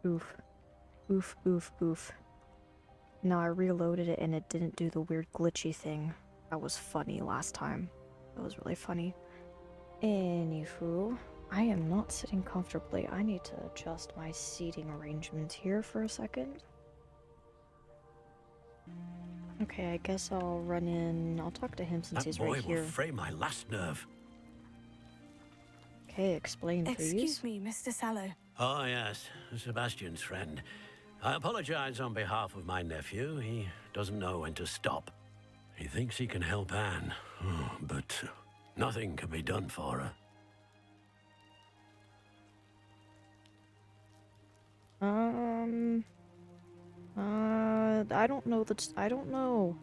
Oof. Oof, oof, oof. Now I reloaded it and it didn't do the weird glitchy thing. That was funny last time. That was really funny. Anywho, I am not sitting comfortably. I need to adjust my seating arrangement here for a second. Okay, I guess I'll run in. I'll talk to him since he's right here. That boy will fray my last nerve. Okay, explain, please. Excuse me, Mr. Sallow. Oh, yes, Sebastian's friend. I apologize on behalf of my nephew. He doesn't know when to stop. He thinks he can help Anne, but nothing can be done for her. I don't know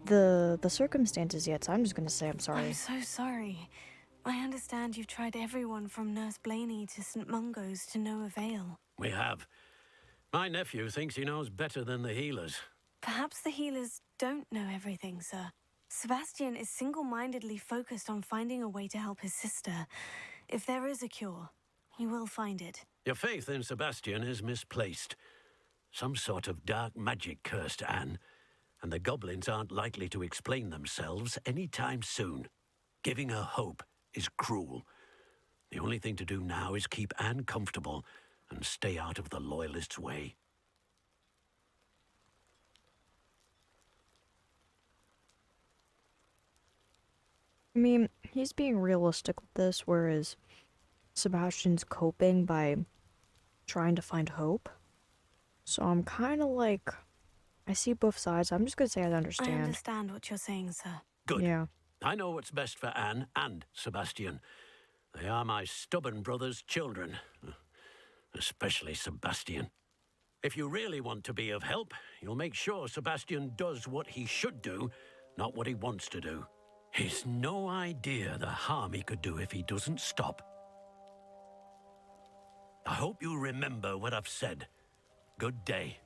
the circumstances yet, so I'm just gonna say I'm sorry. I'm so sorry. I understand you've tried everyone from Nurse Blaney to St. Mungo's to no avail. We have. My nephew thinks he knows better than the healers. Perhaps the healers don't know everything, sir. Sebastian is single-mindedly focused on finding a way to help his sister. If there is a cure, he will find it. Your faith in Sebastian is misplaced. Some sort of dark magic cursed Anne, and the goblins aren't likely to explain themselves anytime soon. Giving her hope is cruel. The only thing to do now is keep Anne comfortable and stay out of the Loyalists' way. I mean, he's being realistic with this, whereas Sebastian's coping by trying to find hope. So I'm kind of like, I see both sides. I'm just gonna say I understand. I understand what you're saying, sir. Good. Yeah. I know what's best for Anne and Sebastian. They are my stubborn brother's children. Especially Sebastian. If you really want to be of help, you'll make sure Sebastian does what he should do, not what he wants to do. He's no idea the harm he could do if he doesn't stop. I hope you remember what I've said. Good day.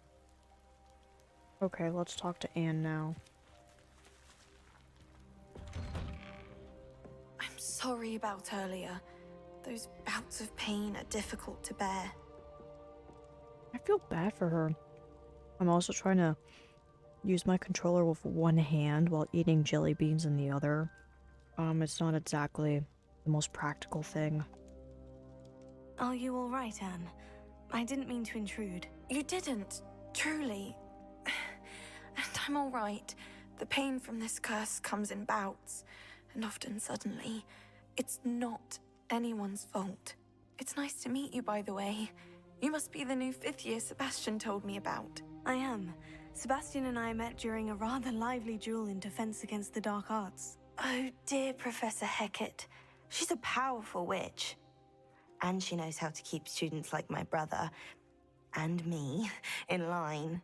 Okay, let's talk to Anne now. I'm sorry about earlier. Those bouts of pain are difficult to bear. I feel bad for her. I'm also trying to use my controller with one hand while eating jelly beans in the other. It's not exactly the most practical thing. Are you all right, Anne? I didn't mean to intrude. You didn't, truly. And I'm all right. The pain from this curse comes in bouts, and often suddenly. It's not anyone's fault. It's nice to meet you, by the way. You must be the new 5th year Sebastian told me about. I am. Sebastian and I met during a rather lively duel in defense against the dark arts. Oh, dear Professor Hecat. She's a powerful witch. And she knows how to keep students like my brother, and me, in line.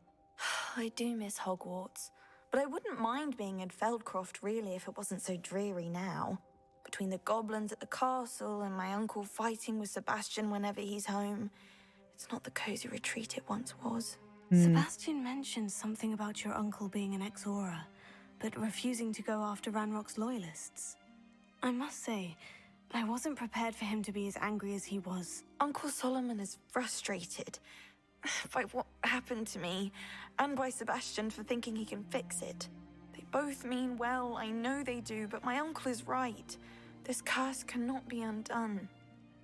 I do miss Hogwarts, but I wouldn't mind being in Feldcroft, really, if it wasn't so dreary now. Between the goblins at the castle and my uncle fighting with Sebastian whenever he's home, it's not the cozy retreat it once was. Sebastian mentioned something about your uncle being an ex-Aura, but refusing to go after Ranrock's loyalists. I must say, I wasn't prepared for him to be as angry as he was. Uncle Solomon is frustrated by what happened to me, and by Sebastian for thinking he can fix it. They both mean well, I know they do, but my uncle is right. This curse cannot be undone.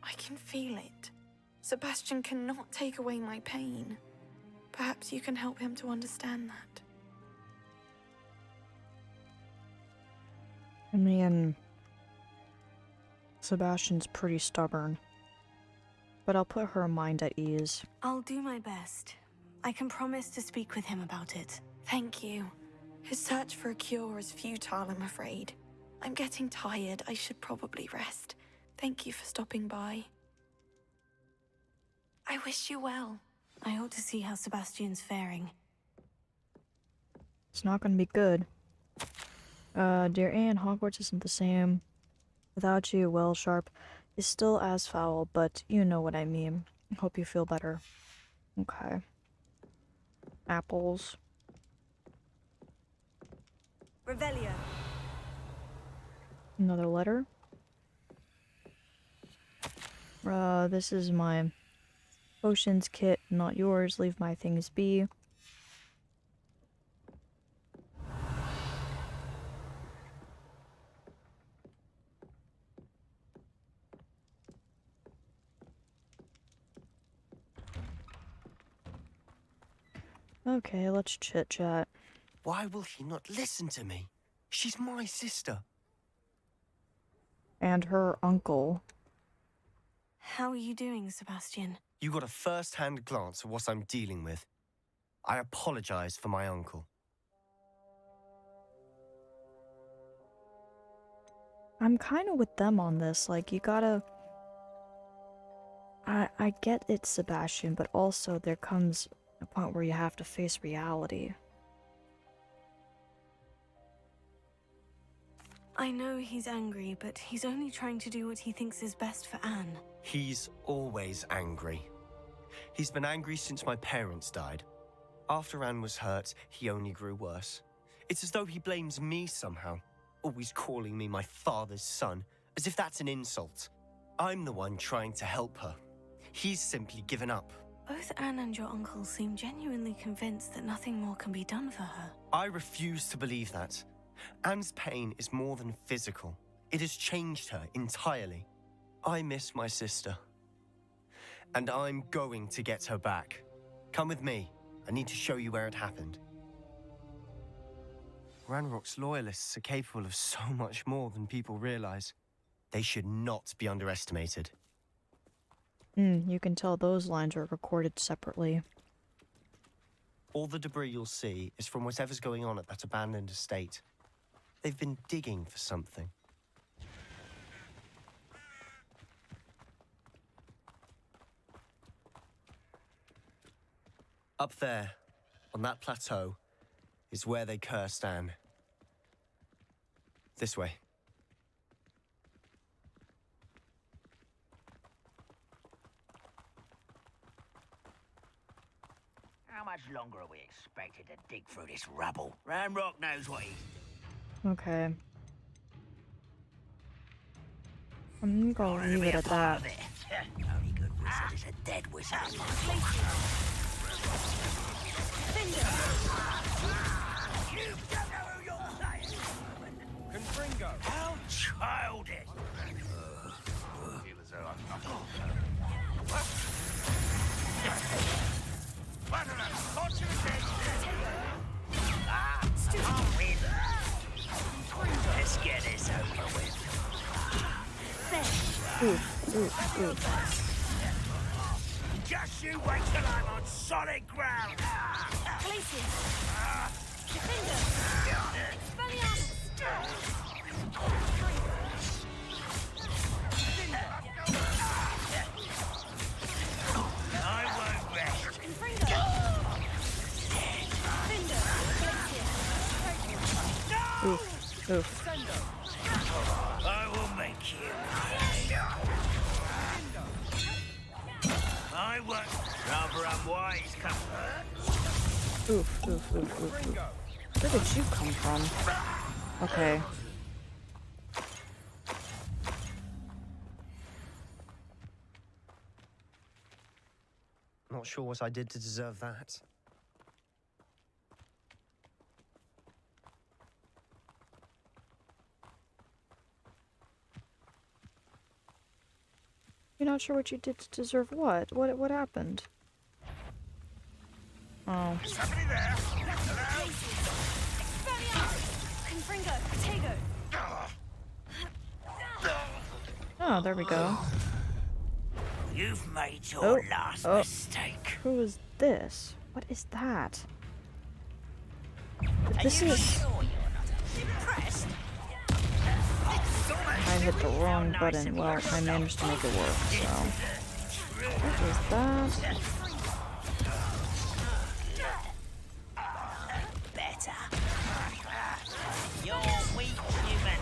I can feel it. Sebastian cannot take away my pain. Perhaps you can help him to understand that. I mean, Sebastian's pretty stubborn, but I'll put her mind at ease. I'll do my best. I can promise to speak with him about it. Thank you. His search for a cure is futile, I'm afraid. I'm getting tired. I should probably rest. Thank you for stopping by. I wish you well. I ought to see how Sebastian's faring. It's not gonna be good. Dear Anne, Hogwarts isn't the same. Without you, well, Sharp is still as foul, but you know what I mean. Hope you feel better. Okay. Apples. Revelio. Another letter. This is my Potions kit, not yours. Leave my things be. Okay, let's chit-chat. Why will he not listen to me? She's my sister. And her uncle. How are you doing, Sebastian? You got a first-hand glance at what I'm dealing with. I apologize for my uncle. I'm kind of with them on this. Like, you gotta... I get it, Sebastian, but also there comes a point where you have to face reality. I know he's angry, but he's only trying to do what he thinks is best for Anne. He's always angry. He's been angry since my parents died. After Anne was hurt, he only grew worse. It's as though he blames me somehow, always calling me my father's son, as if that's an insult. I'm the one trying to help her. He's simply given up. Both Anne and your uncle seem genuinely convinced that nothing more can be done for her. I refuse to believe that. Anne's pain is more than physical. It has changed her entirely. I miss my sister. And I'm going to get her back. Come with me. I need to show you where it happened. Ranrock's loyalists are capable of so much more than people realize. They should not be underestimated. You can tell those lines are recorded separately. All the debris you'll see is from whatever's going on at that abandoned estate. They've been digging for something. Up there, on that plateau, is where they cursed Anne. This way. How much longer are we expected to dig through this rubble? Ranrock knows what he's doing. Okay. I'm gonna leave it at that. Only good wizard is a dead wizard. You don't know who you're playing. Confringo! How childish! Let's get this over with. Just you wait till I'm on solid ground. I won't rest. Oof. I will make you. I won't. Rather unwise, come. Oof. Where did you come from? Okay. Not sure what I did to deserve that. You're not sure what you did to deserve what? What happened? Oh. Somebody there? Hello? Oh, there we go. You've made your last Oh. mistake. Who is this? What is that? This is... Sure you're not impressed? I hit the wrong button. Well, I managed to make it work, so... What is that? Better. You're weak, human.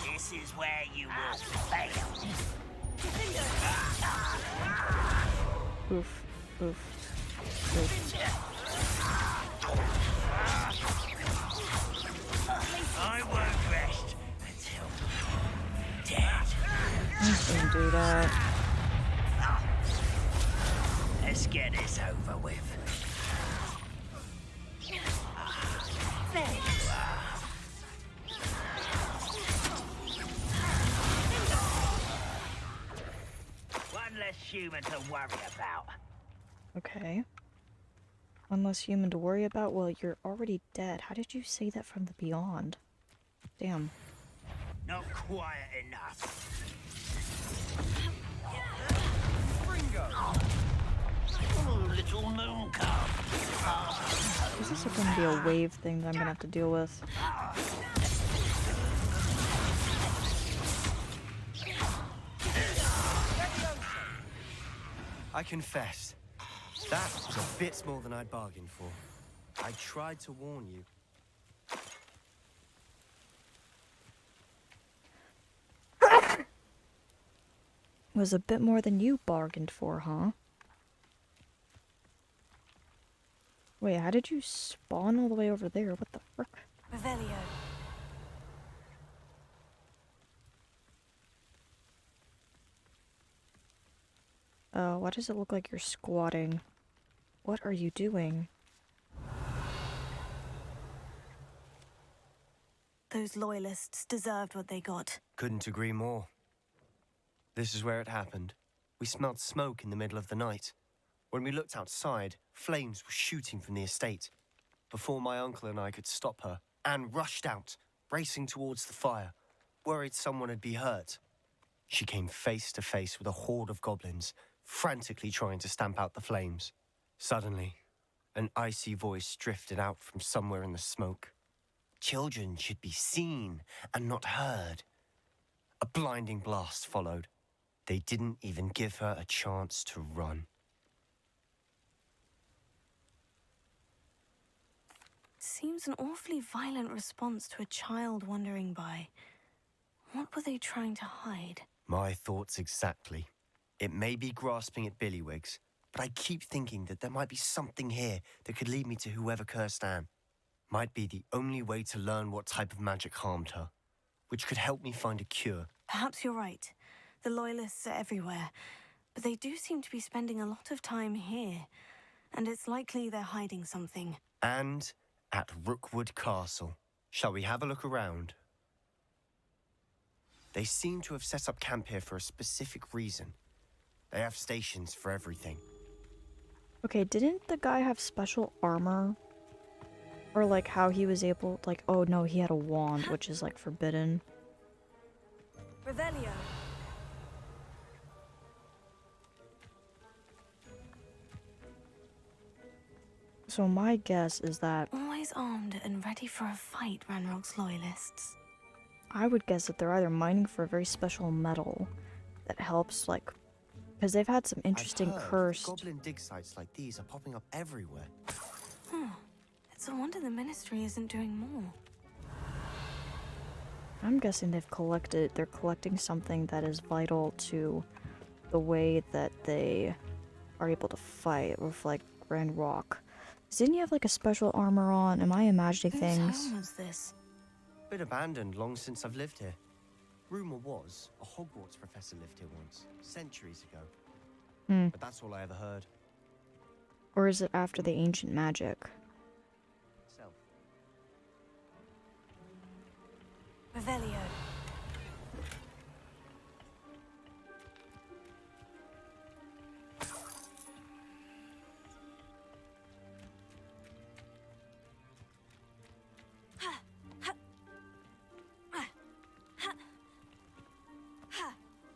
This is where you will fail. Oof. I won't rest until you're dead. Don't do that. Let's get this over with. There you are. One less human to worry about. Okay. One less human to worry about? Well, you're already dead. How did you say that from the beyond? Damn. Not quiet enough. Oh, little moon cub. Is this going to be a wave thing that I'm going to have to deal with? I confess, that was a bit more than I'd bargained for. I tried to warn you. Was a bit more than you bargained for, huh? Wait, how did you spawn all the way over there? What the frick? Revelio. Why does it look like you're squatting? What are you doing? Those loyalists deserved what they got. Couldn't agree more. This is where it happened. We smelled smoke in the middle of the night. When we looked outside, flames were shooting from the estate. Before my uncle and I could stop her, Anne rushed out, racing towards the fire, worried someone had been hurt. She came face to face with a horde of goblins, frantically trying to stamp out the flames. Suddenly, an icy voice drifted out from somewhere in the smoke. Children should be seen and not heard. A blinding blast followed. They didn't even give her a chance to run. Seems an awfully violent response to a child wandering by. What were they trying to hide? My thoughts exactly. It may be grasping at Billywigs, but I keep thinking that there might be something here that could lead me to whoever cursed Anne. Might be the only way to learn what type of magic harmed her, which could help me find a cure. Perhaps you're right. The Loyalists are everywhere, but they do seem to be spending a lot of time here, and it's likely they're hiding something. And at Rookwood Castle. Shall we have a look around? They seem to have set up camp here for a specific reason. They have stations for everything. Okay, didn't the guy have special armor? Or like how he was able, like, oh no, he had a wand, which is like forbidden. Revelio. So my guess is that Always armed and ready for a fight, Ranrock's Loyalists. I would guess that they're either mining for a very special metal that helps, like, because they've had some interesting I've heard cursed. goblin dig sites like these are popping up everywhere. It's a wonder the Ministry isn't doing more. I'm guessing they're collecting something that is vital to the way that they are able to fight with, like, Grand Rock. Didn't you have, like, a special armor on? Am I imagining Whose things? home was this? Been abandoned long since I've lived here. Rumor was a Hogwarts professor lived here once, centuries ago. But that's all I ever heard. Or is it after the ancient magic? Self. Revelio.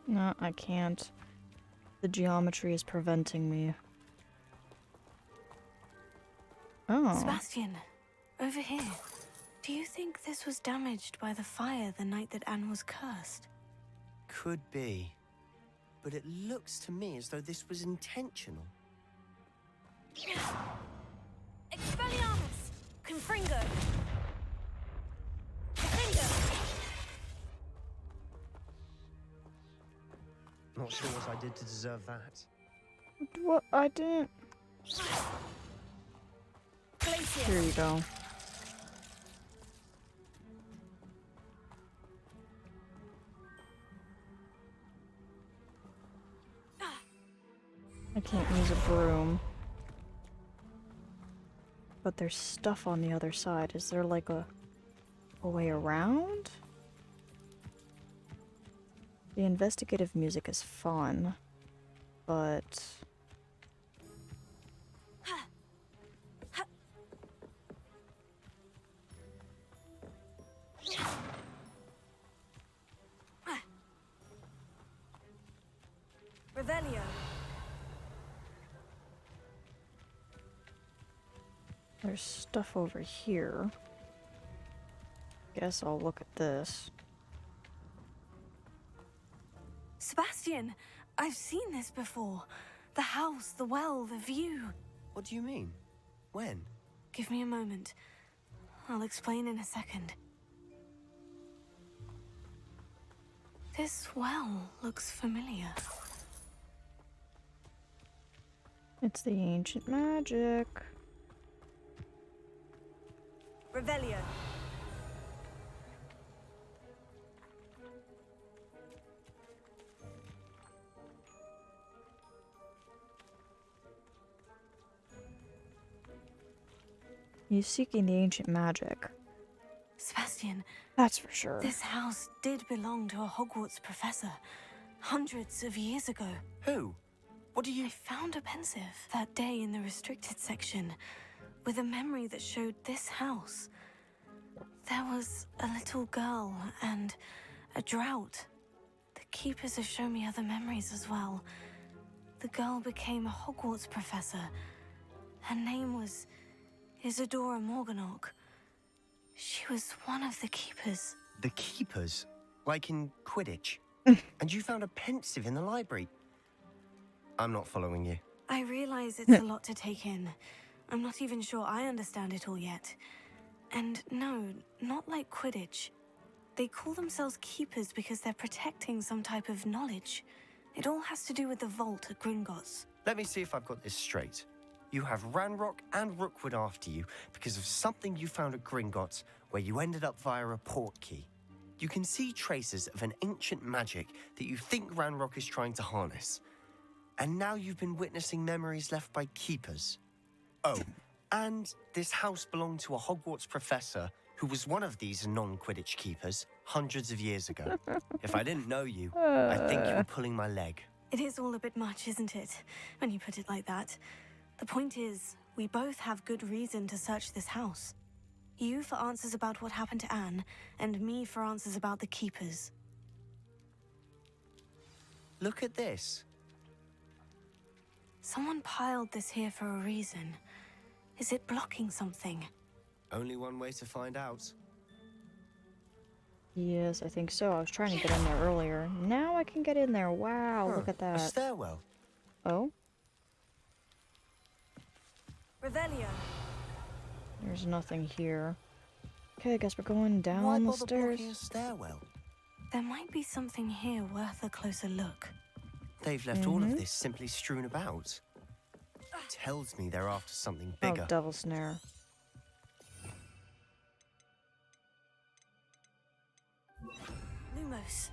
No, I can't. The geometry is preventing me. Oh. Sebastian, over here. Do you think this was damaged by the fire the night that Anne was cursed? Could be. But it looks to me as though this was intentional. Expelliarmus! Confringo! Confringo! Not sure what I did to deserve that. What? I didn't. Glacier! Here you go. I can't use a broom. But there's stuff on the other side. Is there like a way around? The investigative music is fun, but... Revelio. There's stuff over here. Guess I'll look at this. Sebastian, I've seen this before. The house, the well, the view. What do you mean? When? Give me a moment. I'll explain in a second. This well looks familiar. It's the ancient magic. Revelio. He's seeking the ancient magic. Sebastian, That's for sure. this house did belong to a Hogwarts professor hundreds of years ago. Who? What do you... I found a pensive that day in the restricted section with a memory that showed this house. There was a little girl and a drought. The keepers have shown me other memories as well. The girl became a Hogwarts professor. Her name was Isadora Morganach. She was one of the keepers. The keepers? Like in Quidditch? And you found a pensive in the library? I'm not following you. I realize it's a lot to take in. I'm not even sure I understand it all yet. And no, not like Quidditch. They call themselves keepers because they're protecting some type of knowledge. It all has to do with the vault at Gringotts. Let me see if I've got this straight. You have Ranrock and Rookwood after you because of something you found at Gringotts where you ended up via a port key. You can see traces of an ancient magic that you think Ranrock is trying to harness. And now you've been witnessing memories left by keepers. Oh, and this house belonged to a Hogwarts professor who was one of these non-Quidditch keepers hundreds of years ago. If I didn't know you, I'd think you were pulling my leg. It is all a bit much, isn't it? When you put it like that. The point is, we both have good reason to search this house. You for answers about what happened to Anne, and me for answers about the keepers. Look at this. Someone piled this here for a reason. Is it blocking something? Only one way to find out. Yes, I think so. I was trying to get in there earlier. Now I can get in there. Wow, look at A that. stairwell. Oh, Revelio. there's nothing here. Okay, I guess we're going down Why the bother stairs. blocking a stairwell? There might be something here worth a closer look. They've left all of this simply strewn about. Tells me they're after something bigger. Oh, devil snare. Lumos.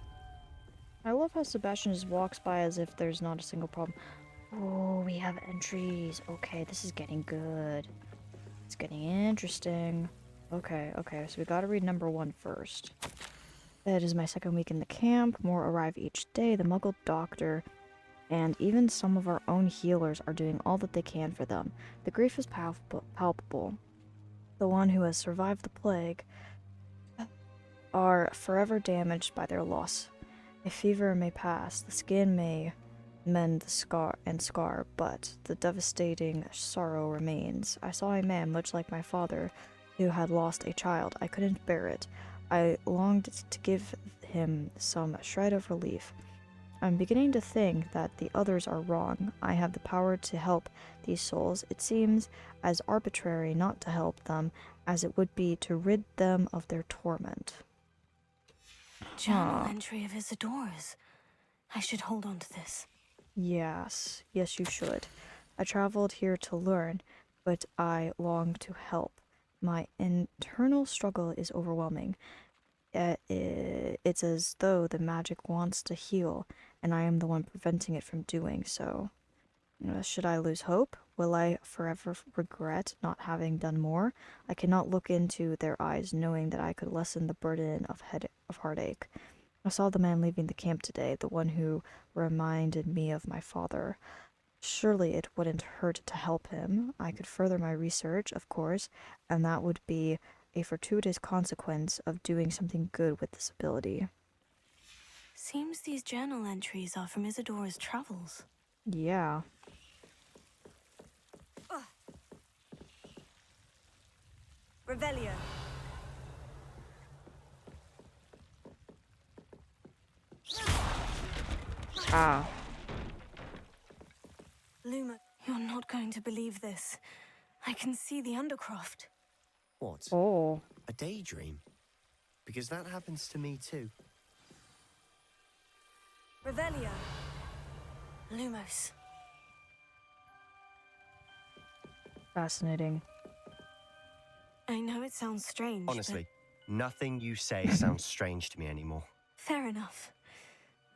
I love how Sebastian just walks by as if there's not a single problem. Oh, we have entries. Okay, this is getting good. It's getting interesting. Okay, so we gotta read number 1 first. It is my second week in the camp. More arrive each day. The Muggle doctor and even some of our own healers are doing all that they can for them. The grief is palpable. The one who has survived the plague are forever damaged by their loss. A fever may pass, the skin may mend the scar, but the devastating sorrow remains. I saw a man much like my father who had lost a child. I couldn't bear it. I longed to give him some shred of relief. I'm beginning to think that the others are wrong. I have the power to help these souls. It seems as arbitrary not to help them as it would be to rid them of their torment. Journal entry of Isadora's. I should hold on to this. Yes, you should. I traveled here to learn, but I long to help. My internal struggle is overwhelming. It's as though the magic wants to heal, and I am the one preventing it from doing so. Should I lose hope? Will I forever regret not having done more? I cannot look into their eyes knowing that I could lessen the burden of heartache. I saw the man leaving the camp today, the one who reminded me of my father. Surely it wouldn't hurt to help him. I could further my research, of course, and that would be a fortuitous consequence of doing something good with this ability. Seems these journal entries are from Isadora's travels. Yeah. Revelio. Ah. Luma, you're not going to believe this. I can see the Undercroft. What? Oh. A daydream? Because that happens to me too. Revelio. Lumos. Fascinating. I know it sounds strange, Honestly, nothing you say sounds strange to me anymore. but fair enough.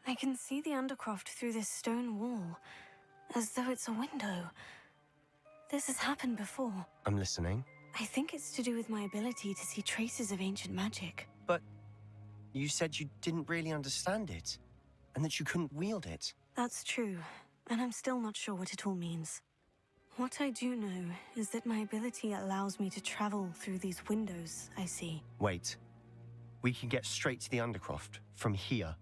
I can see the Undercroft through this stone wall, as though it's a window. This has happened before. I'm listening. I think it's to do with my ability to see traces of ancient magic. But you said you didn't really understand it, and that you couldn't wield it. That's true, and I'm still not sure what it all means. What I do know is that my ability allows me to travel through these windows I see. Wait. We can get straight to the Undercroft from here.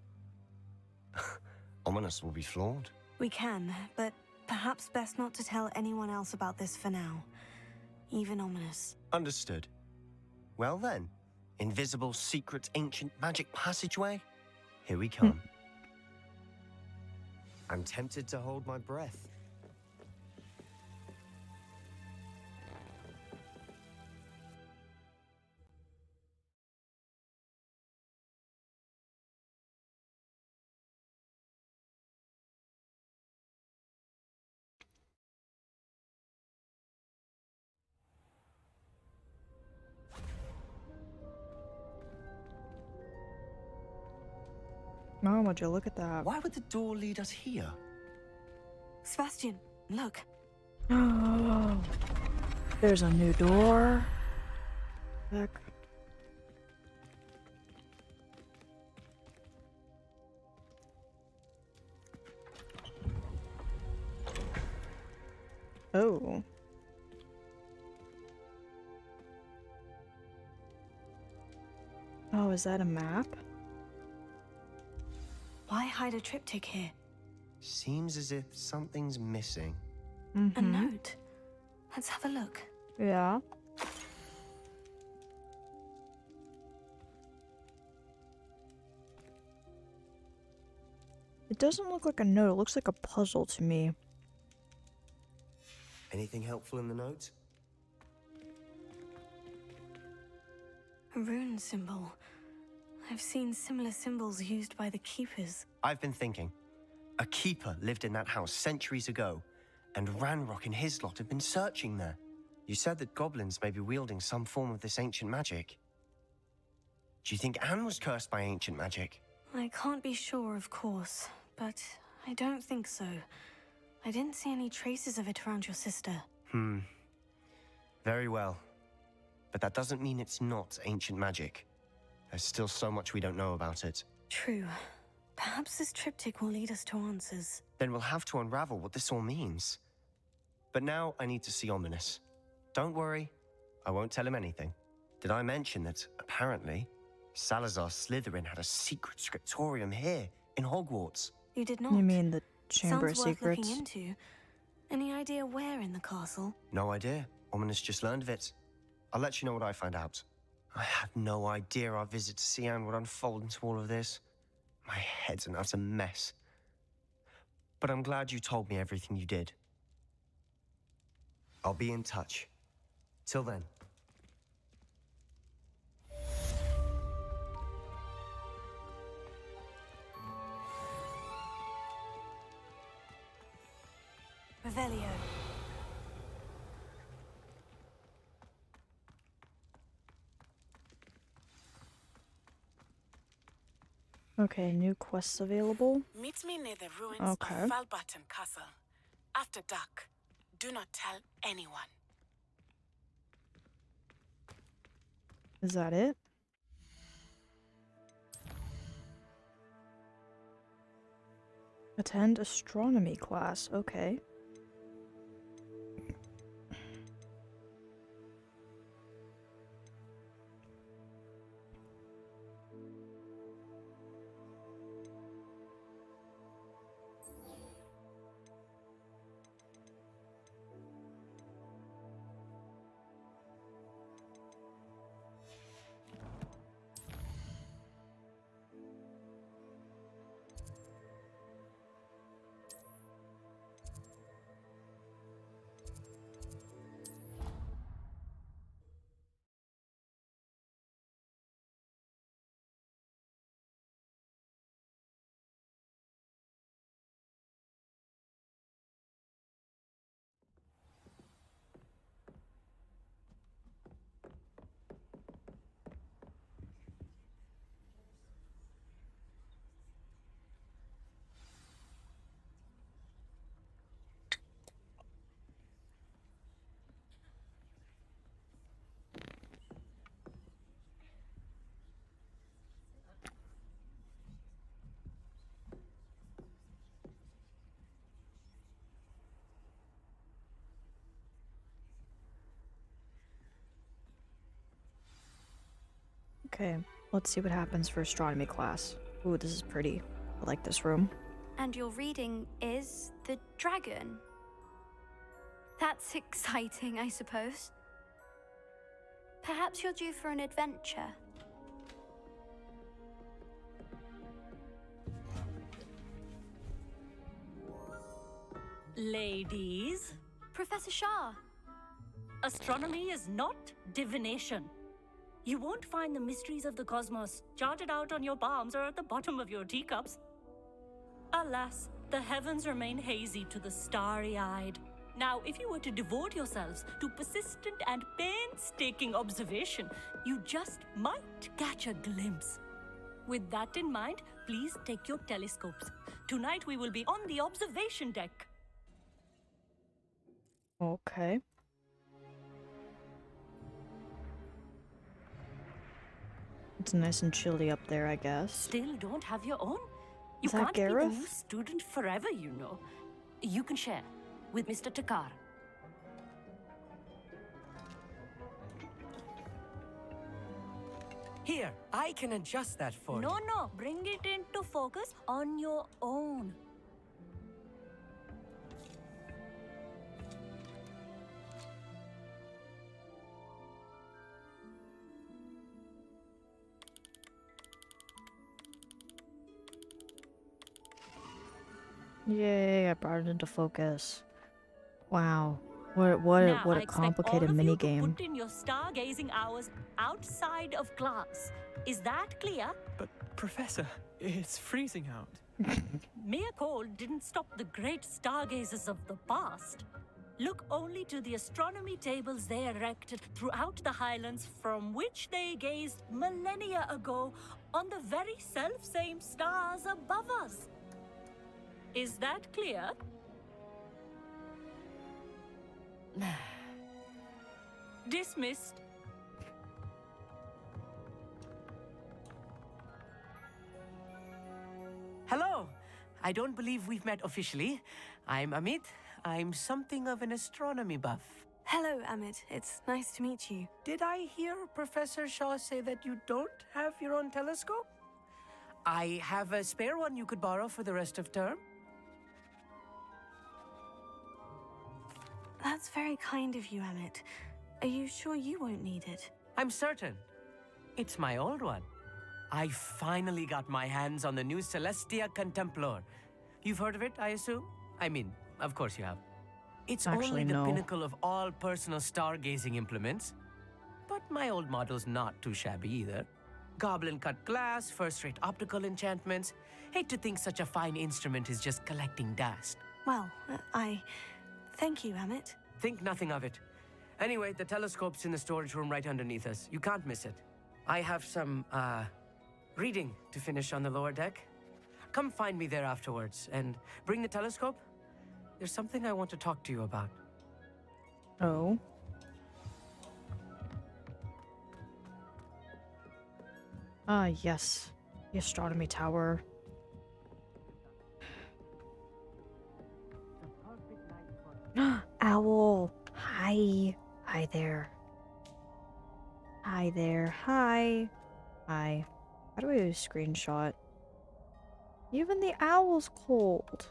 Ominous will be floored. We can, but perhaps best not to tell anyone else about this for now. Even Ominous. Understood. Well then, invisible, secret, ancient magic passageway? Here we come. I'm tempted to hold my breath. Oh, would you look at that? Why would the door lead us here? Sebastian, look. There's a new door. Heck. Oh. Oh, is that a map? Why hide a triptych here? Seems as if something's missing. A note. Let's have a look. Yeah. It doesn't look like a note, it looks like a puzzle to me. Anything helpful in the note? A rune symbol. I've seen similar symbols used by the Keepers. I've been thinking. A keeper lived in that house centuries ago, and Ranrock and his lot have been searching there. You said that goblins may be wielding some form of this ancient magic. Do you think Anne was cursed by ancient magic? I can't be sure, of course, but I don't think so. I didn't see any traces of it around your sister. Very well. But that doesn't mean it's not ancient magic. There's still so much we don't know about it. True. Perhaps this triptych will lead us to answers. Then we'll have to unravel what this all means. But now I need to see Ominous. Don't worry, I won't tell him anything. Did I mention that, apparently, Salazar Slytherin had a secret scriptorium here, in Hogwarts? You did not. You mean the Chamber of Sounds worth Secrets? looking into. Any idea where in the castle? No idea. Ominous just learned of it. I'll let you know what I find out. I had no idea our visit to Sian would unfold into all of this. My head's an utter mess. But I'm glad you told me everything you did. I'll be in touch. Till then. Revelio. Okay, new quests available. Meet me near the ruins Okay. of Valbatten Castle. After dark. Do not tell anyone. Is that it? Attend astronomy class. Okay. Okay, let's see what happens for astronomy class. Ooh, this is pretty. I like this room. And your reading is the dragon. That's exciting, I suppose. Perhaps you're due for an adventure. Ladies, Professor Shah, astronomy is not divination. You won't find the mysteries of the cosmos charted out on your palms or at the bottom of your teacups. Alas, the heavens remain hazy to the starry-eyed. Now, if you were to devote yourselves to persistent and painstaking observation, you just might catch a glimpse. With that in mind, please take your telescopes. Tonight we will be on the observation deck. Okay. It's nice and chilly up there, I guess. Still don't have your own? You Is that can't be the Gareth? new student forever, you know. You can share with Mr. Takar. Here, I can adjust that for you. No, bring it into focus on your own. Yay, I brought it into focus. Wow. Now, What I a expect complicated all of you to minigame. put in your stargazing hours outside of class. Is that clear? But, Professor, it's freezing out. Mere cold didn't stop the great stargazers of the past. Look only to the astronomy tables they erected throughout the highlands from which they gazed millennia ago on the very self-same stars above us. Is that clear? Dismissed. Hello! I don't believe we've met officially. I'm Amit. I'm something of an astronomy buff. Hello, Amit. It's nice to meet you. Did I hear Professor Shaw say that you don't have your own telescope? I have a spare one you could borrow for the rest of term. That's very kind of you, Amit. Are you sure you won't need it? I'm certain. It's my old one. I finally got my hands on the new Celestia Contemplar. You've heard of it, I assume? I mean, of course you have. It's Actually, only the no. pinnacle of all personal stargazing implements. But my old model's not too shabby either. Goblin-cut glass, first-rate optical enchantments. Hate to think such a fine instrument is just collecting dust. Well, thank you, Amit. Think nothing of it. Anyway, the telescope's in the storage room right underneath us. You can't miss it. I have some, reading to finish on the lower deck. Come find me there afterwards, and bring the telescope. there's something I want to talk to you about. Oh. Ah, yes. The astronomy tower. Owl! Hi. Hi there. Hi there. Hi. Hi. How do I do a screenshot? Even the owl's cold.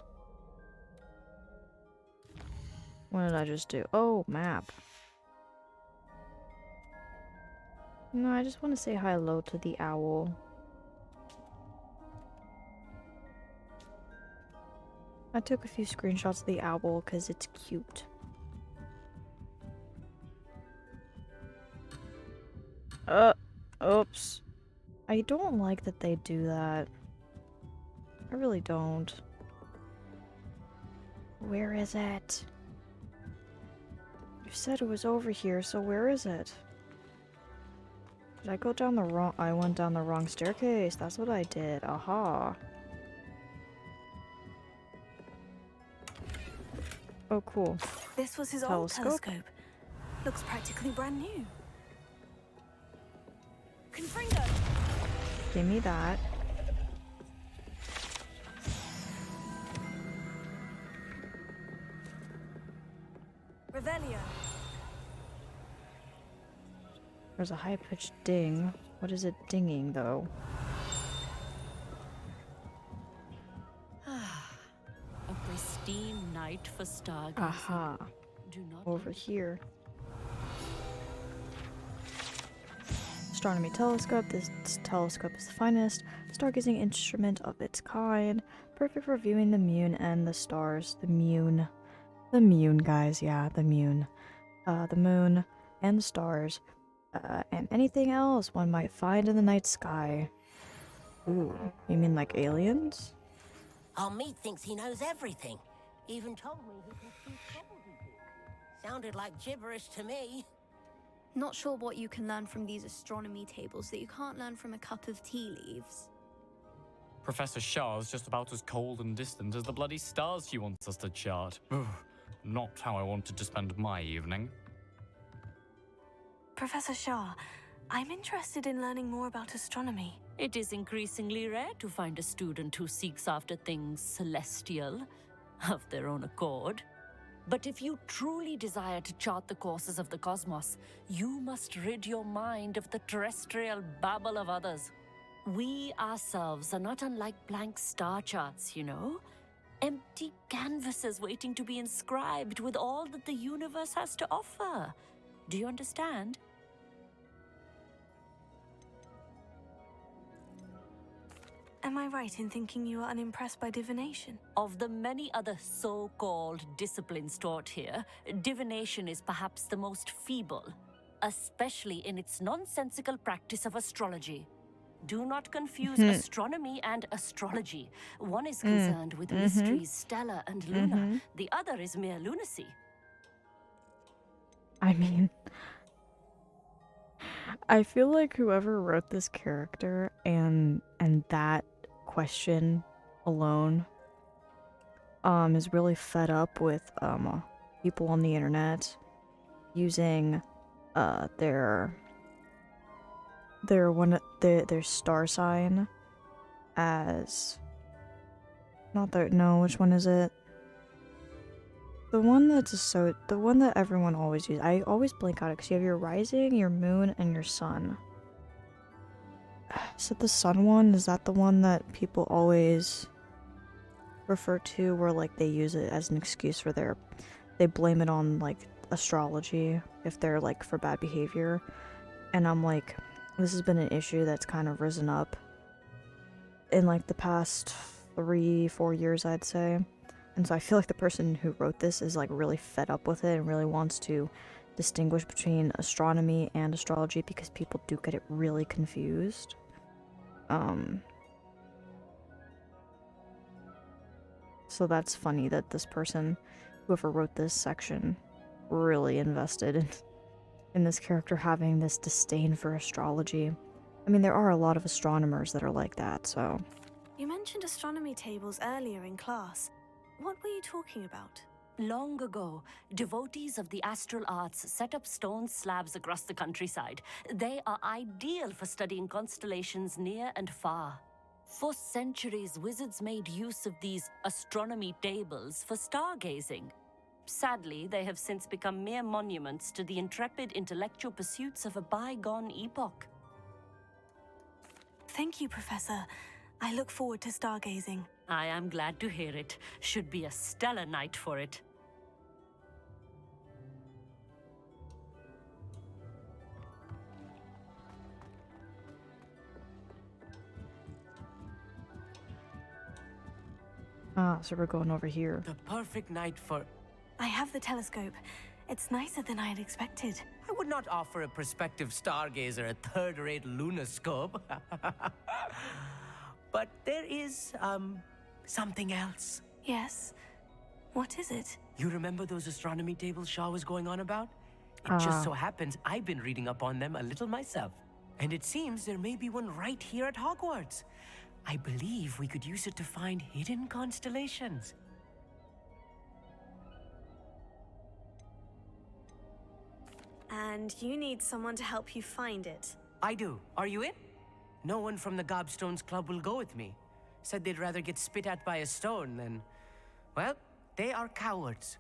What did I just do? Oh, map. No, I just want to say hello to the owl. I took a few screenshots of the owl because it's cute. Oops. I don't like that they do that. I really don't. Where is it? You said it was over here, so where is it? Did I go down the wrong— I went down the wrong staircase. That's what I did. Aha. Oh, cool. This was his Telescope. old telescope. Looks practically brand new. Confringo! Give me that. Revelio. There's a high-pitched ding. What is it dinging, though? A pristine night for stargazing. Aha. Do not Over here. Astronomy telescope. This telescope is the finest stargazing instrument of its kind. Perfect for viewing the moon and the stars. The moon. The moon, guys. Yeah, the moon. The moon and the stars. And anything else one might find in the night sky. Ooh. You mean like aliens? Our meat thinks he knows everything. Even told me he can speak gobbledygook. Sounded like gibberish to me. Not sure what you can learn from these astronomy tables that you can't learn from a cup of tea leaves. Professor Shah's just about as cold and distant as the bloody stars she wants us to chart. Ugh, not how I wanted to spend my evening. Professor Shah, I'm interested in learning more about astronomy. It is increasingly rare to find a student who seeks after things celestial of their own accord. But if you truly desire to chart the courses of the cosmos, you must rid your mind of the terrestrial babble of others. We ourselves are not unlike blank star charts, you know? Empty canvases waiting to be inscribed with all that the universe has to offer. Do you understand? Am I right in thinking you are unimpressed by divination? Of the many other so-called disciplines taught here, divination is perhaps the most feeble, especially in its nonsensical practice of astrology. Do not confuse astronomy and astrology. One is concerned with mysteries stellar and lunar. The other is mere lunacy. I mean, I feel like whoever wrote this character and that question alone is really fed up with people on the internet using their star sign as which one is it? The one the one that everyone always uses. I always blank out it because you have your rising, your moon, and your sun. Is it the sun one? Is that the one that people always refer to where like they use it as an excuse for they blame it on like astrology if they're like for bad behavior? And I'm like, this has been an issue that's kind of risen up in like the past 3-4 years, I'd say. And so I feel like the person who wrote this is like really fed up with it and really wants to distinguish between astronomy and astrology because people do get it really confused. So that's funny that this person, whoever wrote this section, really invested in this character having this disdain for astrology. I mean, there are a lot of astronomers that are like that, so... You mentioned astronomy tables earlier in class. What were you talking about? Long ago, devotees of the astral arts set up stone slabs across the countryside. They are ideal for studying constellations near and far. For centuries, wizards made use of these astronomy tables for stargazing. Sadly, they have since become mere monuments to the intrepid intellectual pursuits of a bygone epoch. Thank you, Professor. I look forward to stargazing. I am glad to hear it. Should be a stellar night for it. Ah, so we're going over here. The perfect night for... I have the telescope. It's nicer than I had expected. I would not offer a prospective stargazer a third-rate lunoscope. But there is, something else. Yes? What is it? You remember those astronomy tables Shaw was going on about? It just so happens I've been reading up on them a little myself. And it seems there may be one right here at Hogwarts. I believe we could use it to find hidden constellations. And you need someone to help you find it. I do. Are you in? No one from the Gobstones Club will go with me. Said they'd rather get spit at by a stone than... Well, they are cowards.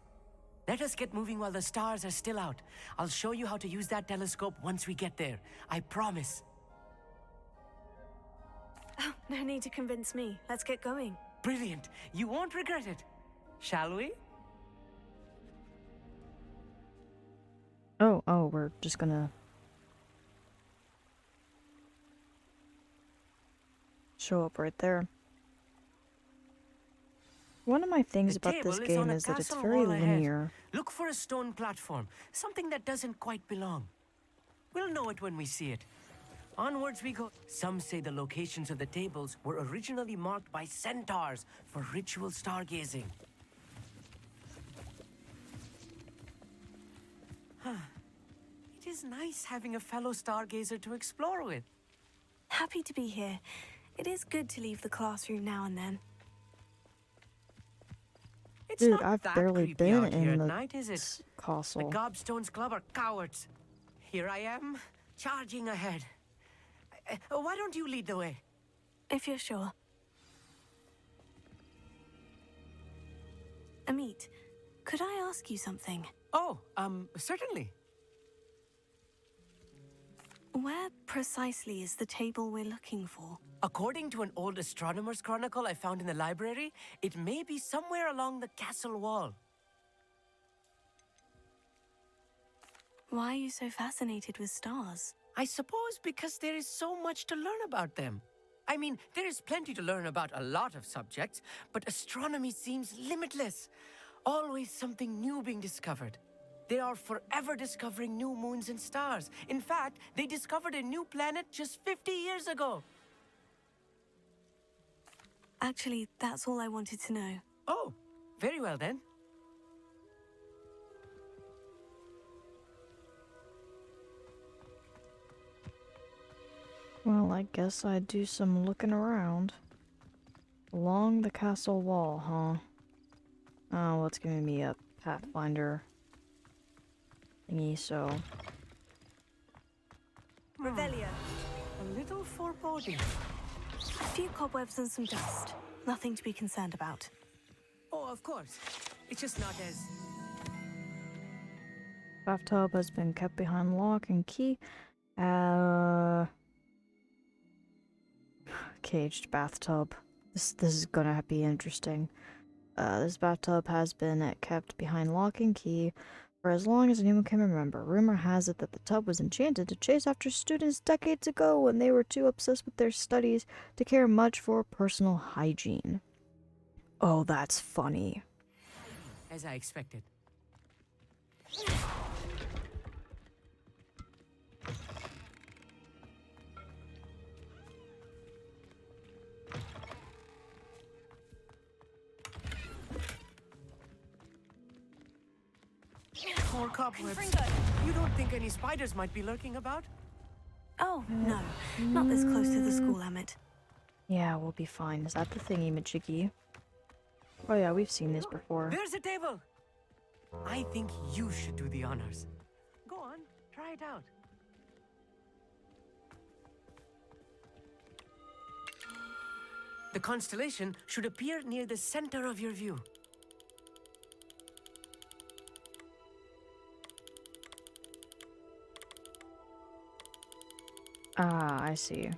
Let us get moving while the stars are still out. I'll show you how to use that telescope once we get there. I promise. Oh, no need to convince me. Let's get going. Brilliant. You won't regret it. Shall we? Oh, we're just gonna... show up right there. One of my things about this game is that it's very linear. Look for a stone platform, something that doesn't quite belong. We'll know it when we see it. Onwards we go. Some say the locations of the tables were originally marked by centaurs for ritual stargazing. It is nice having a fellow stargazer to explore with. Happy to be here. It is good to leave the classroom now and then. It's Dude, not I've that barely creepy been out here in at the night, is it? castle. The Gobstones Club are cowards. Here I am, charging ahead. Why don't you lead the way? If you're sure. Amit, could I ask you something? Oh, certainly. Where precisely is the table we're looking for? According to an old astronomer's chronicle I found in the library, it may be somewhere along the castle wall. Why are you so fascinated with stars? I suppose because there is so much to learn about them. I mean, there is plenty to learn about a lot of subjects, but astronomy seems limitless. Always something new being discovered. They are forever discovering new moons and stars. In fact, they discovered a new planet just 50 years ago. Actually, that's all I wanted to know. Oh, very well then. Well, I guess I'd do some looking around. Along the castle wall, huh? Oh, well, it's giving me a Pathfinder thingy, so... Revelio. A little foreboding. A few cobwebs and some dust. Nothing to be concerned about. Oh, of course. It's just not as... Bathtub has been kept behind lock and key. Caged bathtub. This is gonna be interesting. This bathtub has been kept behind lock and key for as long as anyone can remember. Rumor has it that the tub was enchanted to chase after students decades ago when they were too obsessed with their studies to care much for personal hygiene. Oh, that's funny. As I expected. More cobwebs. You don't think any spiders might be lurking about? Oh, no. Not this close to the school, Emmett. Yeah, we'll be fine. Is that the thingy-majiggy? Oh yeah, we've seen this before. There's a table! I think you should do the honors. Go on, try it out. The constellation should appear near the center of your view. Ah, I see.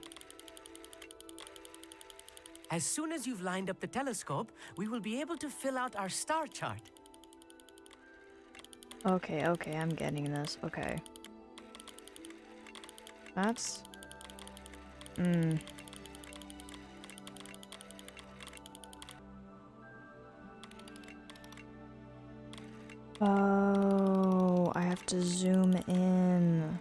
As soon as you've lined up the telescope, we will be able to fill out our star chart. Okay, I'm getting this. Okay. That's... Oh, I have to zoom in.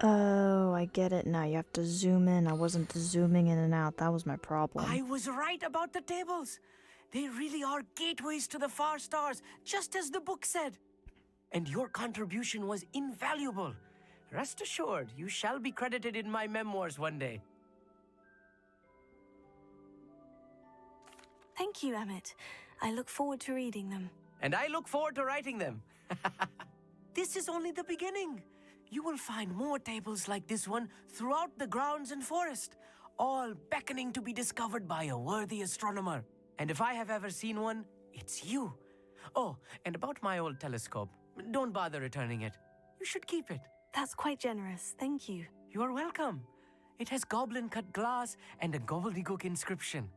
Oh, I get it now. You have to zoom in. I wasn't zooming in and out. That was my problem. I was right about the tables. They really are gateways to the far stars, just as the book said. And your contribution was invaluable. Rest assured, you shall be credited in my memoirs one day. Thank you, Emmett. I look forward to reading them. And I look forward to writing them. This is only the beginning. You will find more tables like this one throughout the grounds and forest, all beckoning to be discovered by a worthy astronomer. And if I have ever seen one, it's you. Oh, and about my old telescope, don't bother returning it. You should keep it. That's quite generous. Thank you. You are welcome. It has goblin-cut glass and a gobbledygook inscription.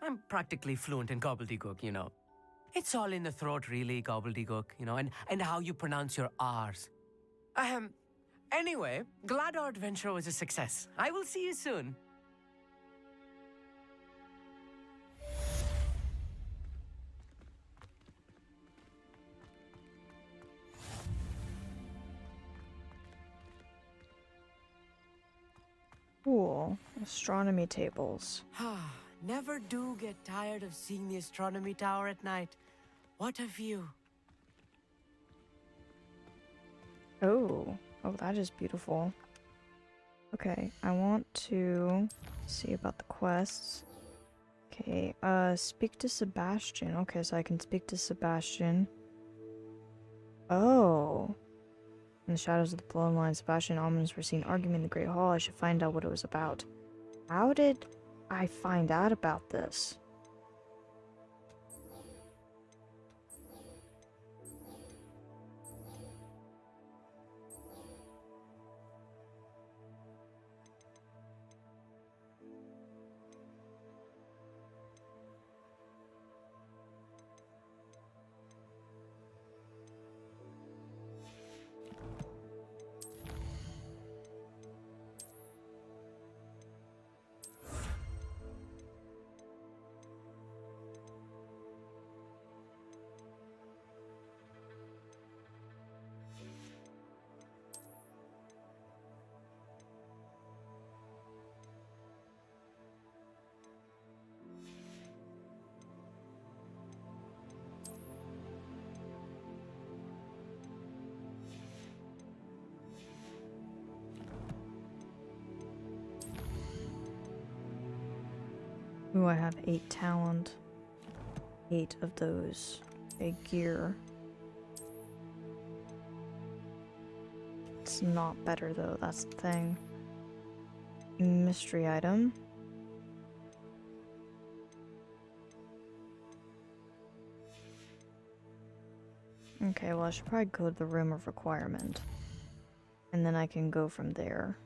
I'm practically fluent in gobbledygook, you know. It's all in the throat, really, gobbledygook, you know, and how you pronounce your R's. Anyway, glad our adventure was a success. I will see you soon. Cool. Astronomy tables. Never do get tired of seeing the astronomy tower at night. What a view. Oh, that is beautiful. Okay, I want to see about the quests. Okay, speak to Sebastian. Okay, so I can speak to Sebastian. Oh. In the shadows of the blown line, Sebastian and Almonds were seen arguing in the Great Hall. I should find out what it was about. How did I find out about this? Ooh, I have 8 talent. 8 of those. A gear. It's not better though, that's the thing. Mystery item. Okay, well I should probably go to the room of requirement. And then I can go from there.